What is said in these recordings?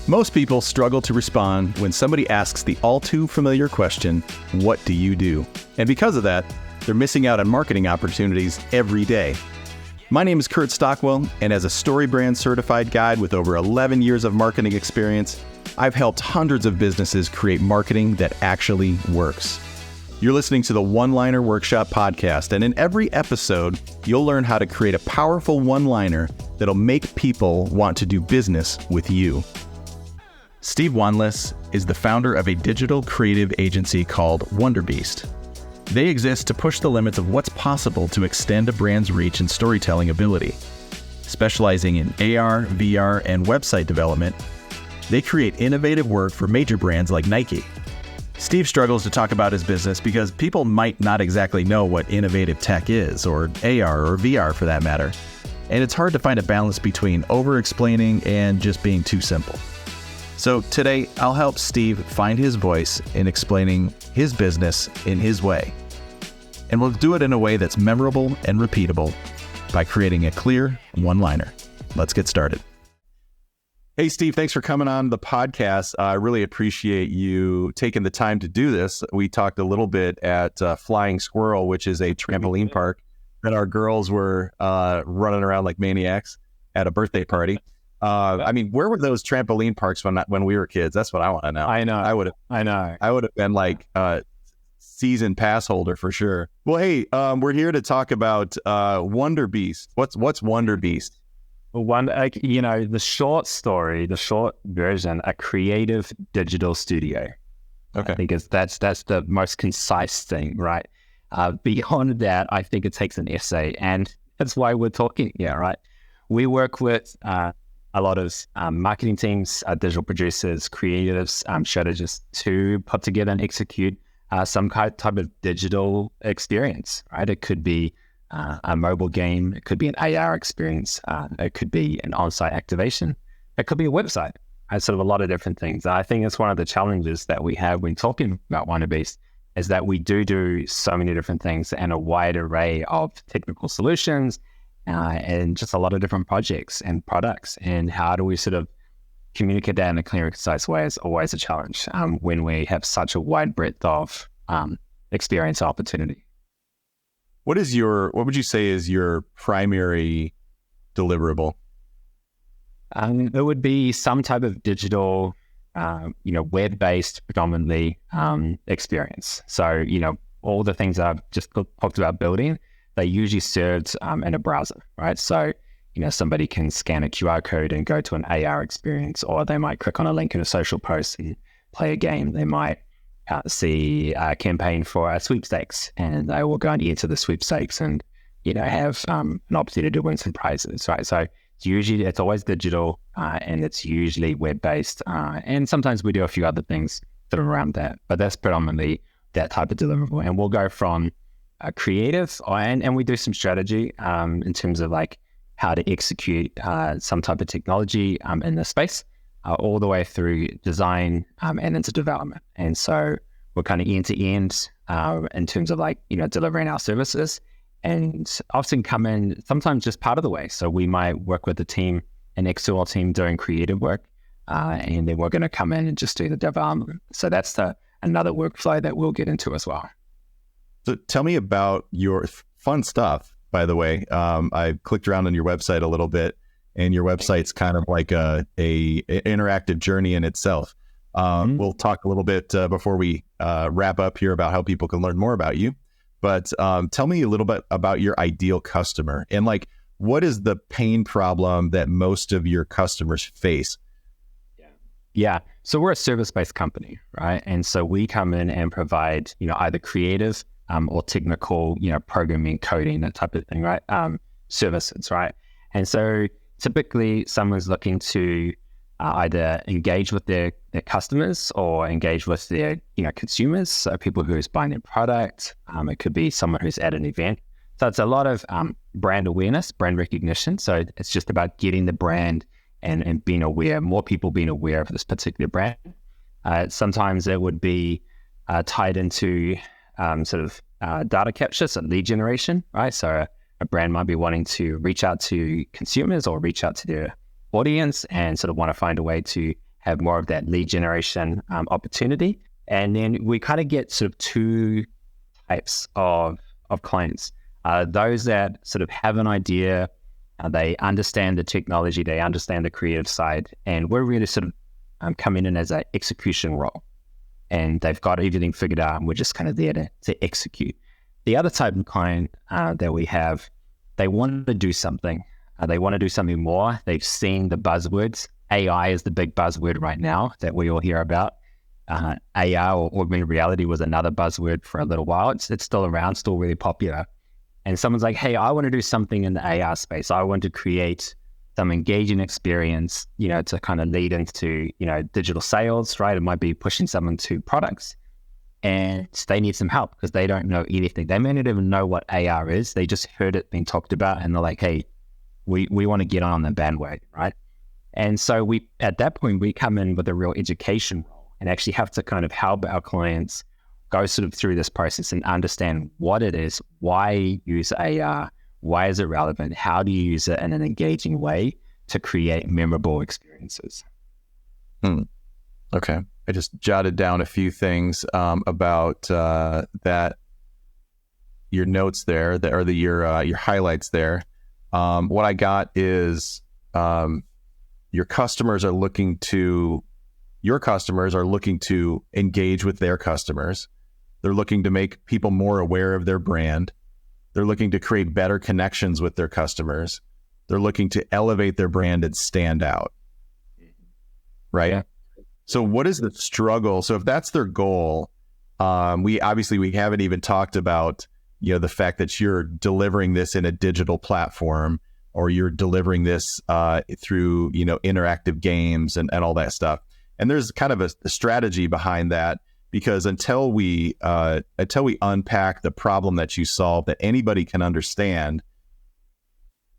Most people struggle to respond when somebody asks the all too familiar question, what do you do? And because of that, they're missing out on marketing opportunities every day. My name is Kurt Stockwell, and as a StoryBrand certified guide with over 11 years of marketing experience, I've helped hundreds of businesses create marketing that actually works. You're listening to the One-Liner Workshop podcast, and in every episode, you'll learn how to create a powerful one-liner that'll make people want to do business with you. Steve Wanless is the founder of a digital creative agency called WonderBeast. They exist to push the limits of what's possible to extend a brand's reach and storytelling ability. Specializing in AR, VR, and website development, they create innovative work for major brands like Nike. Steve struggles to talk about his business because people might not exactly know what innovative tech is, or AR or VR for that matter. And it's hard to find a balance between over-explaining and just being too simple. So today, I'll help Steve find his voice in explaining his business in his way. And we'll do it in a way that's memorable and repeatable by creating a clear one-liner. Let's get started. Hey, Steve, thanks for coming on the podcast. I really appreciate you taking the time to do this. We talked a little bit at Flying Squirrel, which is a trampoline park that our girls were running around like maniacs at a birthday party. Where were those trampoline parks when we were kids? That's what I want to know. I know. I would have been like a season pass holder for sure. Well, hey, we're here to talk about WonderBeast. What's WonderBeast? The short story, the short version, a creative digital studio. Okay. I think that's the most concise thing, right? Beyond that, I think it takes an essay, and that's why we're talking here, right? We work with a lot of marketing teams, digital producers, creatives, strategists to put together and execute some type of digital experience, right? It could be a mobile game, it could be an AR experience, it could be an on-site activation, it could be a website, right? Sort of a lot of different things. I think it's one of the challenges that we have when talking about WonderBeast is that we do so many different things and a wide array of technical solutions, and just a lot of different projects and products. And how do we sort of communicate that in a clear and concise way is always a challenge when we have such a wide breadth of experience opportunity. What would you say is your primary deliverable? It would be some type of digital, web-based predominantly experience. So, all the things I've just talked about building, they usually served in a browser, right? So, somebody can scan a QR code and go to an AR experience, or they might click on a link in a social post and play a game. They might see a campaign for a sweepstakes, and they will go and enter the sweepstakes and, have an opportunity to win some prizes, right? So it's always digital, and it's usually web-based, and sometimes we do a few other things that are around that, but that's predominantly that type of deliverable. And we'll go from creative, and we do some strategy in terms of like how to execute some type of technology in this space, all the way through design and into development. And so we're kind of end to end in terms of like, delivering our services, and often come in sometimes just part of the way. So we might work with an external team doing creative work, and then we're going to come in and just do the development. So that's another workflow that we'll get into as well. So tell me about your fun stuff, by the way. I clicked around on your website a little bit, and your website's kind of like a interactive journey in itself. We'll talk a little bit before we wrap up here about how people can learn more about you. But tell me a little bit about your ideal customer, and like, what is the pain problem that most of your customers face? Yeah. So we're a service-based company, right? And so we come in and provide, either creative or technical, programming, coding, that type of thing, right? Services, right? And so typically someone's looking to either engage with their customers or engage with their, consumers. So people who's buying their product, it could be someone who's at an event. So it's a lot of brand awareness, brand recognition. So it's just about getting the brand and being aware, more people being aware of this particular brand. Sometimes it would be tied into data capture, so lead generation, right? So a brand might be wanting to reach out to consumers or reach out to their audience and sort of want to find a way to have more of that lead generation opportunity. And then we kind of get sort of two types of clients. Those that sort of have an idea, they understand the technology, they understand the creative side, and we're really sort of coming in as an execution role. And they've got everything figured out, and we're just kind of there to execute. The other type of client that we have, they want to do something. They want to do something more. They've seen the buzzwords. AI is the big buzzword right now that we all hear about. AR or augmented reality was another buzzword for a little while. It's still around, still really popular. And someone's like, hey, I want to do something in the AR space. I want to create some engaging experience, to kind of lead into, digital sales, right? It might be pushing someone to products. And they need some help because they don't know anything. They may not even know what AR is. They just heard it being talked about and they're like, hey, we want to get on the bandwagon, right? And so at that point, we come in with a real education role and actually have to kind of help our clients go sort of through this process and understand what it is, why use AR, why is it relevant, how do you use it in an engaging way to create memorable experiences. Okay. I just jotted down a few things about that, your notes there, your highlights there. What I got is your customers are looking to engage with their customers. They're looking to make people more aware of their brand. They're looking to create better connections with their customers. They're looking to elevate their brand and stand out. Right? Yeah. So what is the struggle? So if that's their goal, we haven't even talked about, the fact that you're delivering this in a digital platform, or you're delivering this through, interactive games and all that stuff. And there's kind of a strategy behind that, because until we unpack the problem that you solve that anybody can understand,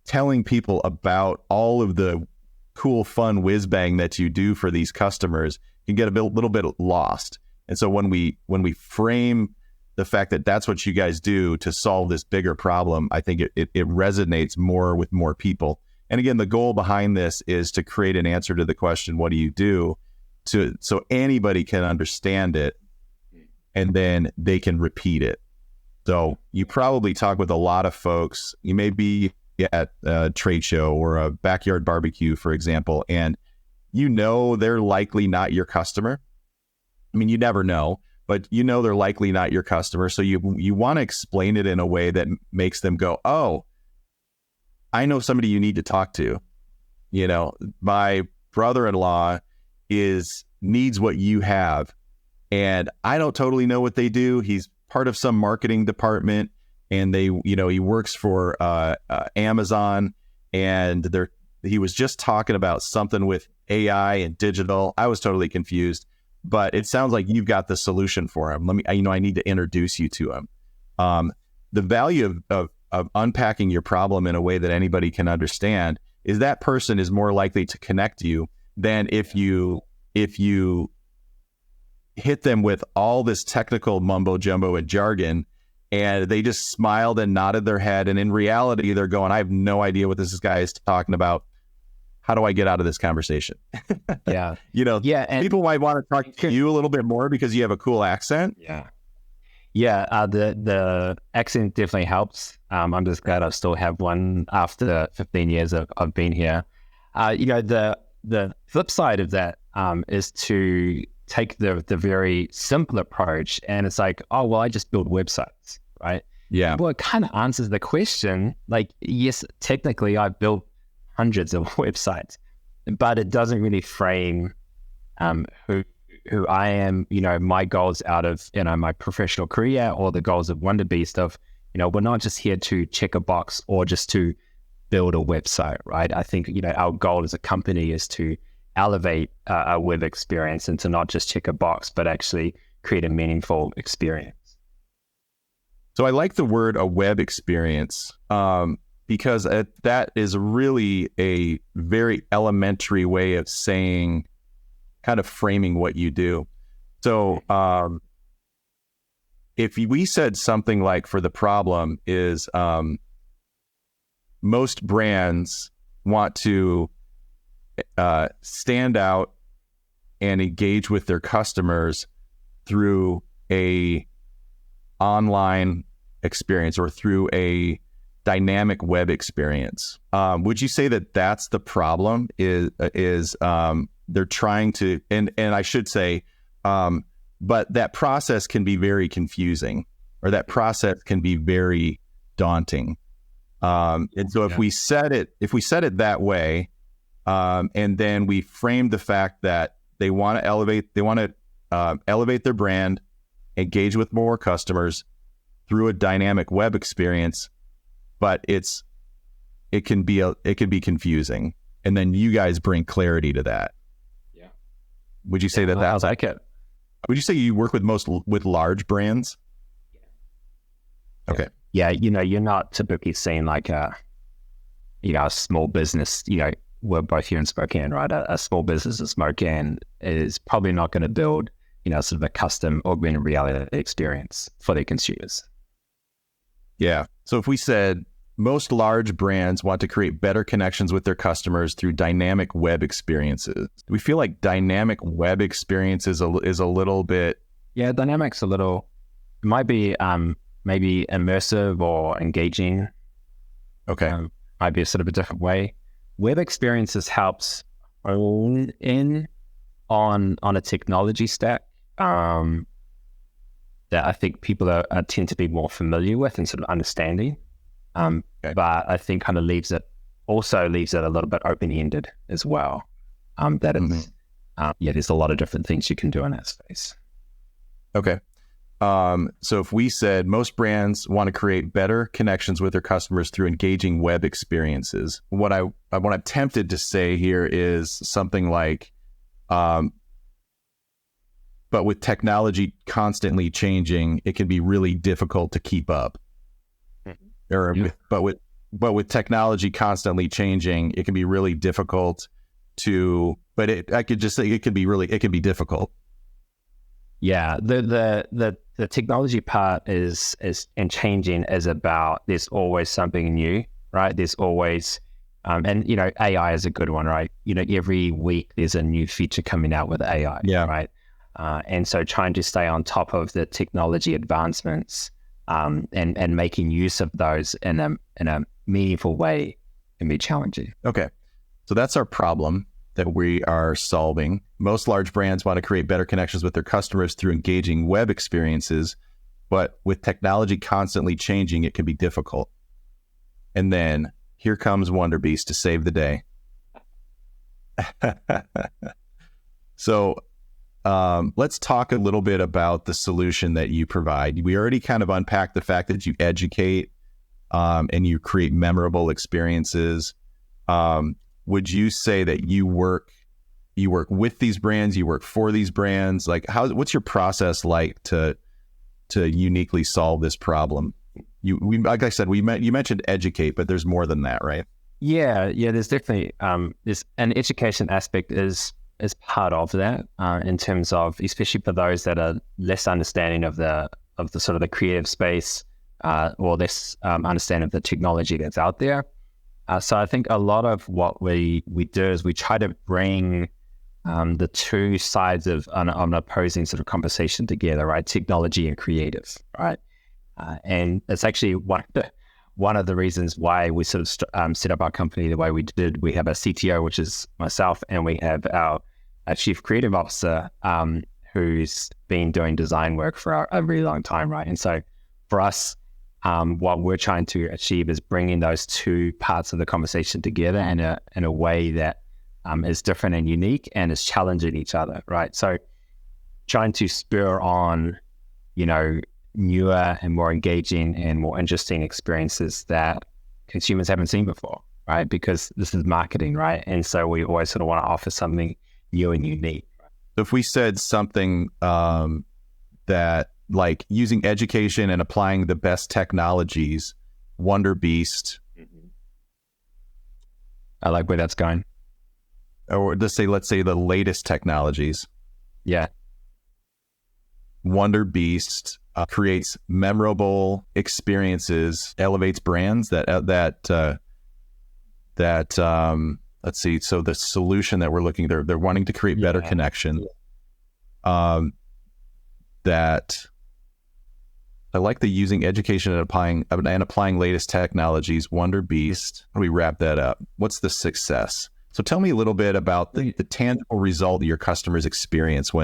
telling people about all of the cool, fun whiz bang that you do for these customers can get a little bit lost. And so when we frame the fact that that's what you guys do to solve this bigger problem, I think it resonates more with more people. And again, the goal behind this is to create an answer to the question, what do you do? So anybody can understand it, and then they can repeat it. So you probably talk with a lot of folks. You may be at a trade show or a backyard barbecue, for example, and they're likely not your customer. I mean, you never know, but they're likely not your customer. So you want to explain it in a way that makes them go, oh, I know somebody you need to talk to. My brother-in-law needs what you have, and I don't totally know what they do. He's part of some marketing department, and he works for Amazon, and he was just talking about something with AI and digital. I was totally confused, but it sounds like you've got the solution for him. I need to introduce you to him. The value of unpacking your problem in a way that anybody can understand is that person is more likely to connect you than if you hit them with all this technical mumbo jumbo and jargon, and they just smiled and nodded their head. And in reality, they're going, I have no idea what this guy is talking about. How do I get out of this conversation? Yeah. And people might want to talk to you a little bit more because you have a cool accent. Yeah. Yeah. The accent definitely helps. I'm just glad I still have one after 15 years of being here. The flip side of that is to take the very simple approach, and it's like, oh, well, I just build websites, right? Yeah. Well, it kind of answers the question. Like, yes, technically I've built hundreds of websites, but it doesn't really frame who I am, my goals out of, my professional career, or the goals of WonderBeast of, we're not just here to check a box or just to build a website, right? I think, our goal as a company is to elevate a web experience and to not just check a box, but actually create a meaningful experience. So I like the word a web experience because that is really a very elementary way of saying, kind of framing what you do. So if we said something like, for the problem is most brands want to stand out and engage with their customers through a online experience or through a dynamic web experience. Would you say that that's the problem? Is they're trying to, and I should say, but that process can be very confusing, or that process can be very daunting. And so if we set it that way, and then we frame the fact that they want to elevate their brand, engage with more customers through a dynamic web experience, but it can be confusing, and then you guys bring clarity to that. Yeah. Would you say that that's like it? Would you say you work with large brands? Yeah. Okay. Yeah, you're not typically seeing like a small business. We're both here in Spokane, right? A small business in Spokane is probably not going to build, sort of a custom augmented reality experience for their consumers. Yeah. So if we said most large brands want to create better connections with their customers through dynamic web experiences, do we feel like dynamic web experiences is a little bit? Yeah, dynamic's it might be maybe immersive or engaging. Okay. Might be a sort of a different way. Web experiences helps hone in on a technology stack that I think people tend to be more familiar with and sort of understanding. Okay. But I think kind of leaves it a little bit open-ended as well. That it's, there's a lot of different things you can do in that space. Okay. So if we said most brands want to create better connections with their customers through engaging web experiences, what I'm tempted to say here is something like, but with technology constantly changing, it can be really difficult to keep up. But with technology constantly changing, it can be really difficult to. But I could just say it can be difficult. Yeah, the technology part is changing is about there's always something new, right? There's always and AI is a good one, right? Every week there's a new feature coming out with AI, right? And so trying to stay on top of the technology advancements and making use of those in a meaningful way can be challenging. Okay, so that's our problem that we are solving. Most large brands want to create better connections with their customers through engaging web experiences, but with technology constantly changing, it can be difficult. And then here comes WonderBeast to save the day. So let's talk a little bit about the solution that you provide. We already kind of unpacked the fact that you educate and you create memorable experiences. Would you say that you work with these brands, you work for these brands? Like what's your process like to uniquely solve this problem? Like I said, you mentioned educate, but there's more than that, right? Yeah. There's definitely there's an education aspect is part of that in terms of, especially for those that are less understanding of the sort of the creative space or less understanding of the technology that's out there. So I think a lot of what we do is we try to bring the two sides of an opposing sort of conversation together, right? Technology and creative, right? And it's actually one of the reasons why we sort of set up our company the way we did. We have a CTO, which is myself, and we have our chief creative officer, who's been doing design work for a really long time, right? And so for us, what we're trying to achieve is bringing those two parts of the conversation together in a way that is different and unique and is challenging each other, right? So trying to spur on, newer and more engaging and more interesting experiences that consumers haven't seen before, right? Because this is marketing, right? And so we always sort of want to offer something new and unique. So if we said something that, like using education and applying the best technologies, WonderBeast. I like where that's going. Or let's say the latest technologies. Yeah. WonderBeast creates memorable experiences, elevates brands that let's see. So the solution that we're looking, they're wanting to create better connection. That I like the using education and applying latest technologies. Wonder Beast. How do we wrap that up? What's the success? So tell me a little bit about the tangible result your customers experience so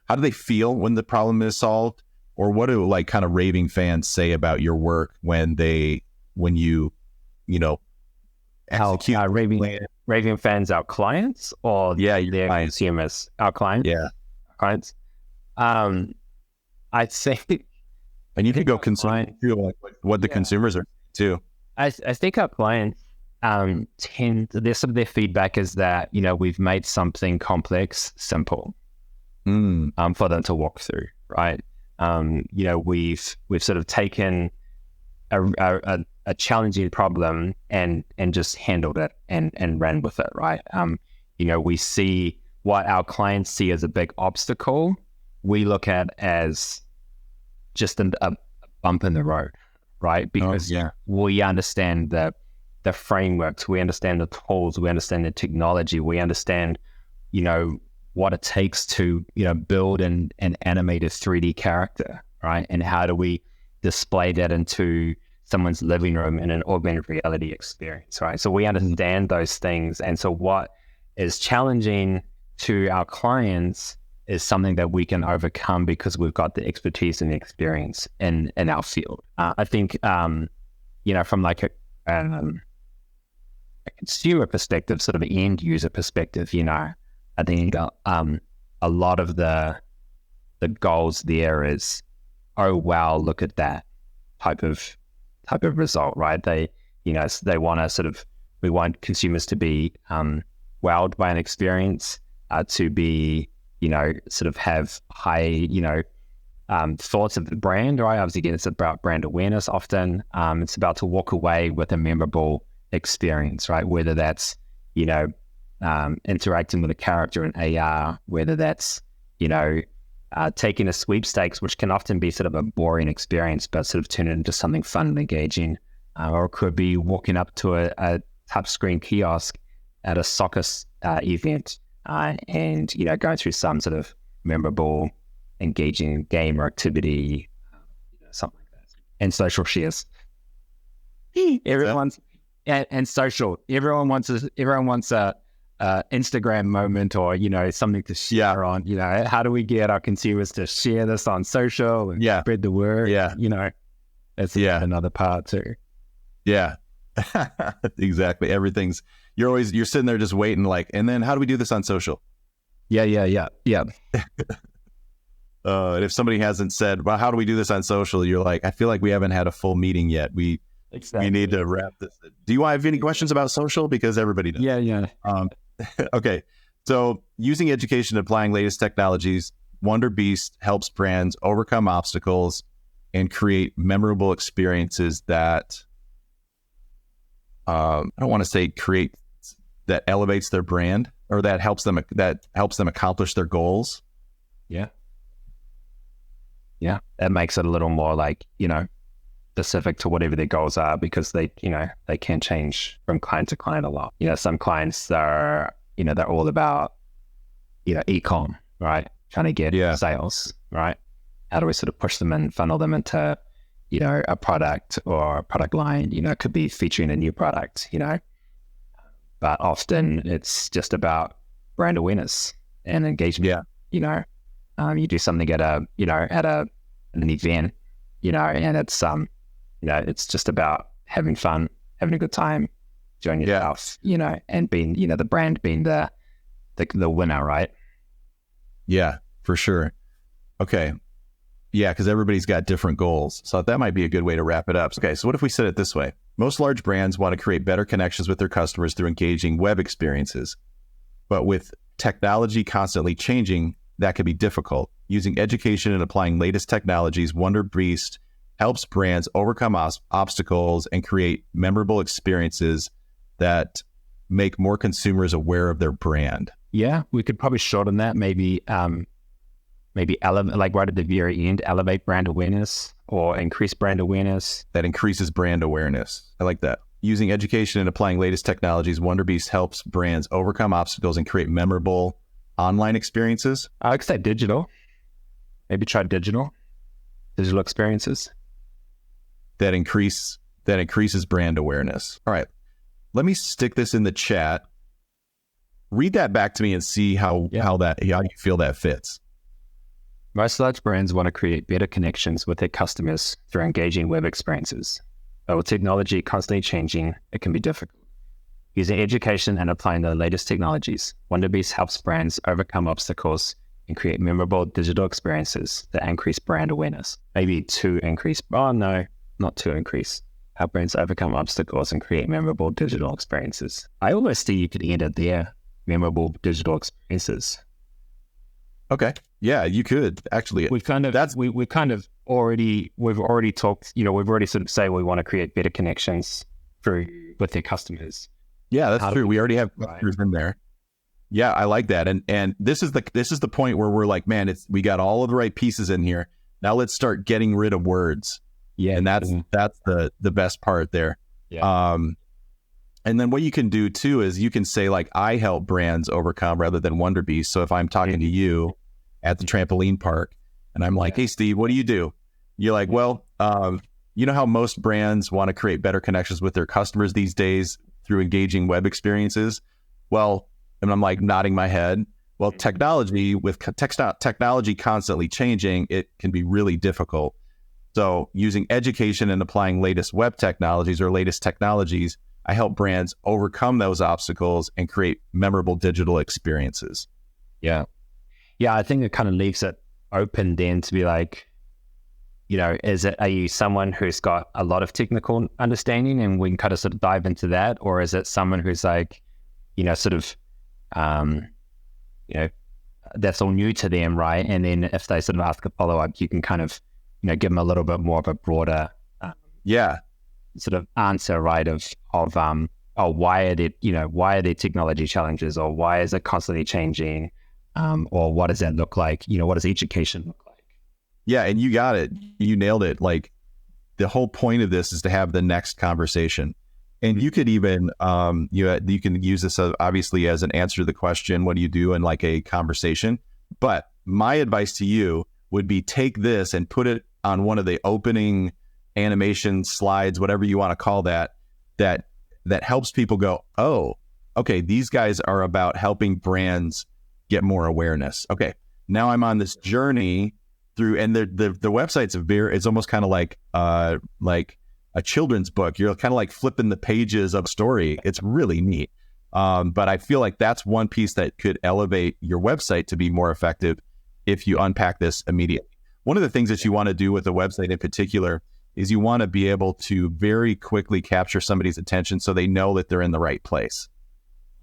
how do they feel when the problem is solved? Or what do like kind of raving fans say about your work when you execute? Raving fans, our clients, or their consumers? Our clients? Yeah. Clients. I'd say, and you can go consumer too, like what the consumers are too. I think our clients their feedback is that we've made something complex simple for them to walk through, right? We've sort of taken a challenging problem and just handled it and ran with it, right? We see what our clients see as a big obstacle, we look at as just a bump in the road, right? Because we understand the frameworks, we understand the tools, we understand the technology, we understand, what it takes to, build an animated 3D character, right? And how do we display that into someone's living room in an augmented reality experience, right? So we understand those things. And so what is challenging to our clients is something that we can overcome because we've got the expertise and the experience in our field. I think, from like a consumer perspective, sort of an end user perspective, I think a lot of the goals there is, oh wow, look at that type of result, right? They want to we want consumers to be wowed by an experience, to be have high thoughts of the brand, right? Obviously, again, it's about brand awareness. Often, it's about to walk away with a memorable experience, right? Whether that's interacting with a character in AR, whether that's taking a sweepstakes, which can often be sort of a boring experience, but sort of turn it into something fun and engaging, or it could be walking up to a touchscreen kiosk at a soccer event, and going through some sort of memorable, engaging game or activity, something like that. And social shares. Everyone wants a Instagram moment, or something to share on. How do we get our consumers to share this on social and spread the word? That's another part too. Exactly. You're sitting there just waiting, like, and then how do we do this on social? And if somebody hasn't said, well, how do we do this on social? You're like, I feel like we haven't had a full meeting yet. We need to wrap this. Do you have any questions about social? Because everybody does. Okay. So using education and applying latest technologies, Wonder Beast helps brands overcome obstacles and create memorable experiences that, I don't want to say create, that elevates their brand, or that helps them accomplish their goals. That makes it a little more like, specific to whatever their goals are, because they can change from client to client a lot. Some clients are, they're all about, e-com, right? Trying to get sales, right? How do we sort of push them and funnel them into, a product or a product line? It could be featuring a new product, but often it's just about brand awareness and engagement. You do something at an event, and it's it's just about having fun, having a good time, enjoying yourself, and being, the brand being the winner, right? Yeah, for sure. Okay. Yeah, because everybody's got different goals. So that might be a good way to wrap it up. Okay, so what if we said it this way? Most large brands want to create better connections with their customers through engaging web experiences. But with technology constantly changing, that could be difficult. Using education and applying latest technologies, Wonder Beast helps brands overcome obstacles and create memorable experiences that make more consumers aware of their brand. Yeah, we could probably shorten that. Maybe elevate, like right at the very end, elevate brand awareness or increase brand awareness. That increases brand awareness. I like that. using education and applying latest technologies, WonderBeast helps brands overcome obstacles and create memorable online experiences. I would say digital. Maybe try digital experiences that increases brand awareness. All right, let me stick this in the chat. Read that back to me and see how you feel that fits. Most large brands want to create better connections with their customers through engaging web experiences. But with technology constantly changing, it can be difficult. Using education and applying the latest technologies, WonderBeast helps brands overcome obstacles and create memorable digital experiences that increase brand awareness. Help brands overcome obstacles and create memorable digital experiences. I almost think you could end it there. Memorable digital experiences. Okay. Yeah, you could actually. We've already talked. We've already sort of say we want to create better connections with their customers. Yeah, that's true. We already have customers in there. Yeah, I like that. And this is the point where we're like, man, we got all of the right pieces in here. Now let's start getting rid of words. Yeah, and that's the best part there. Yeah. And then what you can do too is you can say like, I help brands overcome rather than WonderBeast. So if I'm talking to you at the trampoline park and I'm like, hey, Steve, what do you do? You're like, well, you know how most brands want to create better connections with their customers these days through engaging web experiences? Well, and I'm like nodding my head. Well, technology constantly changing, it can be really difficult. So using education and applying latest web technologies or latest technologies, I help brands overcome those obstacles and create memorable digital experiences. Yeah. Yeah, I think it kind of leaves it open then to be like, are you someone who's got a lot of technical understanding and we can kind of sort of dive into that? Or is it someone who's like, that's all new to them, right? And then if they sort of ask a follow-up, you can kind of, give them a little bit more of a broader sort of answer, right? Of why are there technology challenges, or why is it constantly changing? Or what does that look like? What does education look like? Yeah, and you got it. You nailed it. Like the whole point of this is to have the next conversation. And you could even, you can use this obviously as an answer to the question, what do you do in like a conversation? But my advice to you would be take this and put it on one of the opening animation slides, whatever you want to call that helps people go, oh, okay, these guys are about helping brands get more awareness. Okay, now I'm on this journey through, and the website's it's almost kind of like a children's book. You're kind of like flipping the pages of a story. It's really neat. But I feel like that's one piece that could elevate your website to be more effective if you unpack this immediately. One of the things that you want to do with the website in particular is you want to be able to very quickly capture somebody's attention so they know that they're in the right place.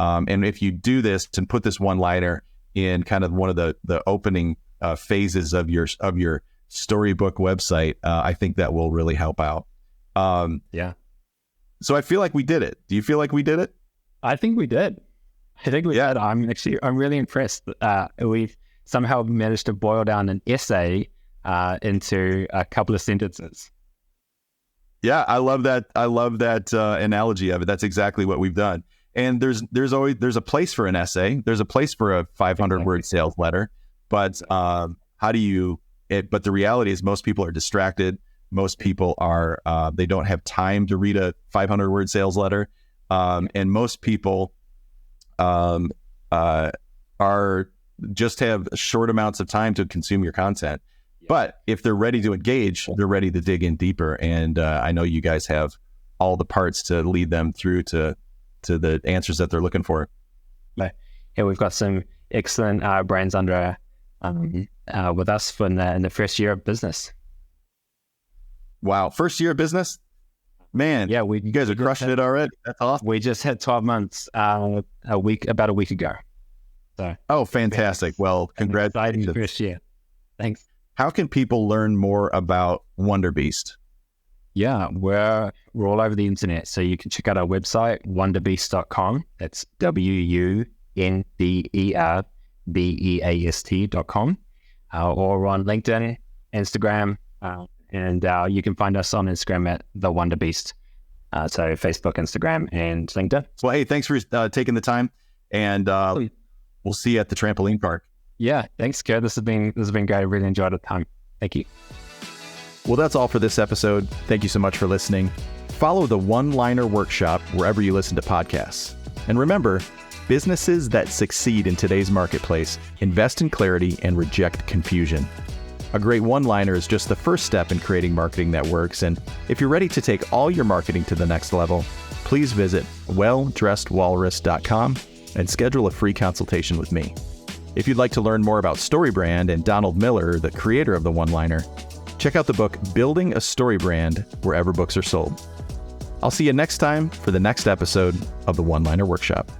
And if you do this and put this one-liner in kind of one of the opening phases of your storybook website, I think that will really help out. So I feel like we did it. Do you feel like we did it? I think we did. Did. I'm really impressed. We've somehow managed to boil down an essay into a couple of sentences. Yeah, I love that. Analogy of it. That's exactly what we've done. And there's a place for an essay. There's a place for a 500-word sales letter. But but the reality is most people are distracted. Most people are, they don't have time to read a 500-word sales letter. And most people are just have short amounts of time to consume your content. But if they're ready to engage, they're ready to dig in deeper. And I know you guys have all the parts to lead them through to the answers that they're looking for. Yeah, we've got some excellent brands under with us in the first year of business. Wow, first year of business? Man, yeah, you guys are crushing it already. That's awesome. We just hit 12 months about a week ago. So, fantastic. Well, congratulations. First year. Thanks. How can people learn more about WonderBeast? Yeah, we're all over the internet. So you can check out our website, wonderbeast.com. That's WUNDERBEAST.com. Or on LinkedIn, Instagram, and you can find us on Instagram at The WonderBeast. So Facebook, Instagram, and LinkedIn. Well, hey, thanks for taking the time, and we'll see you at the trampoline park. Yeah, thanks, Kurt. This has been great. I really enjoyed the time. Thank you. Well, that's all for this episode. Thank you so much for listening. Follow the One-Liner Workshop wherever you listen to podcasts. And remember, businesses that succeed in today's marketplace invest in clarity and reject confusion. A great one-liner is just the first step in creating marketing that works. And if you're ready to take all your marketing to the next level, please visit welldressedwalrus.com and schedule a free consultation with me. If you'd like to learn more about StoryBrand and Donald Miller, the creator of the one-liner, check out the book Building a Story Brand wherever books are sold. I'll see you next time for the next episode of the One-Liner Workshop.